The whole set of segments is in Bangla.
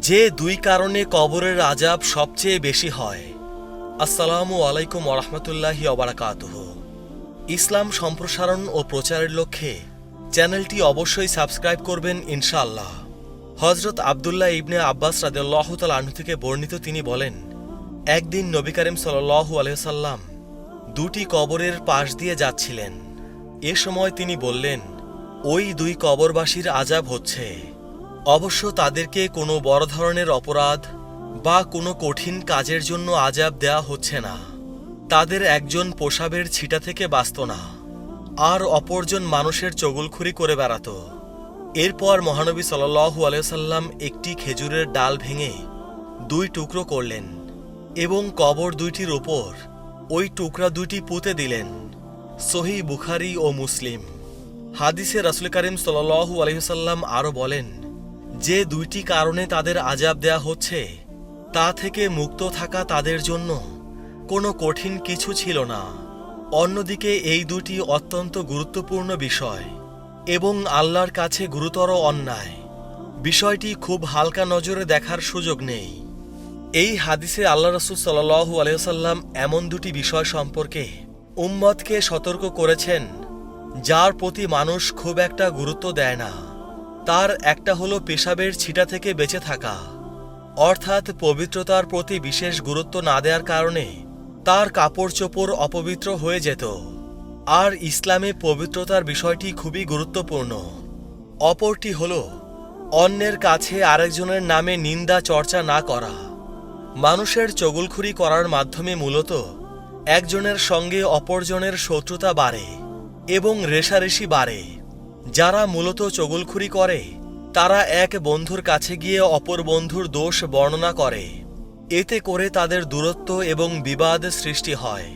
যে দুই কারণে কবরের আযাব সবচেয়ে বেশি হয়। আসসালামু আলাইকুম ওয়া রাহমাতুল্লাহি ওয়া বারাকাতুহু। ইসলাম সম্প্রসারণ ও প্রচারের লক্ষ্যে চ্যানেলটি অবশ্যই সাবস্ক্রাইব করবেন ইনশাআল্লাহ। হযরত আব্দুল্লাহ ইবনে আব্বাস রাদিয়াল্লাহু তাআলা আনহু থেকে বর্ণিত, তিনি বলেন, একদিন নবী করিম সাল্লাল্লাহু আলাইহি ওয়াসাল্লাম দুটি কবরের পাশ দিয়ে যাচ্ছিলেন। এ সময় তিনি বললেন, ওই দুই কবরবাসীর আযাব হচ্ছে। অবশ্য তাদেরকে কোনো বড় ধরনের অপরাধ বা কোনো কঠিন কাজের জন্য আযাব দেয়া হচ্ছে না। তাদের একজন পোশাবের ছিটা থেকে বাঁচত না, আর অপরজন মানুষের চগলখুরি করে বেড়াত। এরপর মহানবী সাল্লাল্লাহু আলাইহি ওয়াসাল্লাম একটি খেজুরের ডাল ভেঙে দুই টুকরো করলেন এবং কবর দুইটির ওপর ওই টুকরা দুইটি পুঁতে দিলেন। সহিহ বুখারী ও মুসলিম। হাদিসে রাসূল করিম সাল্লাল্লাহু আলাইহি ওয়াসাল্লাম আরও বলেন, যে দুইটি কারণে তাদের আযাব দেয়া হচ্ছে তা থেকে মুক্ত থাকা তাদের জন্য কোনো কঠিন কিছু ছিল না। অন্যদিকে এই দুটি অত্যন্ত গুরুত্বপূর্ণ বিষয় এবং আল্লাহর কাছে গুরুতর অন্যায়। বিষয়টি খুব হালকা নজরে দেখার সুযোগ নেই। এই হাদিসে আল্লাহ রাসূল সাল্লাল্লাহু আলাইহি ওয়াসাল্লাম এমন দুটি বিষয় সম্পর্কে উম্মতকে সতর্ক করেছেন যার প্রতি মানুষ খুব একটা গুরুত্ব দেয় না। তার একটা হলো পেশাবের ছিটা থেকে বেঁচে থাকা, অর্থাৎ পবিত্রতার প্রতি বিশেষ গুরুত্ব না দেওয়ার কারণে তার কাপড় চোপড় অপবিত্র হয়ে যেত। আর ইসলামে পবিত্রতার বিষয়টি খুবই গুরুত্বপূর্ণ। অপরটি হল অন্যের কাছে আরেকজনের নামে নিন্দা চর্চা না করা। মানুষের চগলখুরি করার মাধ্যমে মূলত একজনের সঙ্গে অপরজনের শত্রুতা বাড়ে এবং রেষারেষি বাড়ে। যারা মূলত চগলখুরি করে তারা এক বন্ধুর কাছে গিয়ে অপর বন্ধুর দোষ বর্ণনা করে। এতে করে তাদের দূরত্ব এবং বিবাদ সৃষ্টি হয়।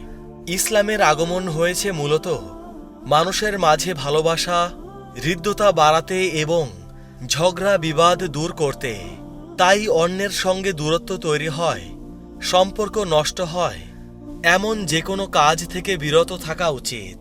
ইসলামের আগমন হয়েছে মূলত মানুষের মাঝে ভালোবাসা, হৃদ্যতা বাড়াতে এবং ঝগড়া বিবাদ দূর করতে। তাই অন্যের সঙ্গে দূরত্ব তৈরি হয়, সম্পর্ক নষ্ট হয়, এমন যে কোনো কাজ থেকে বিরত থাকা উচিত।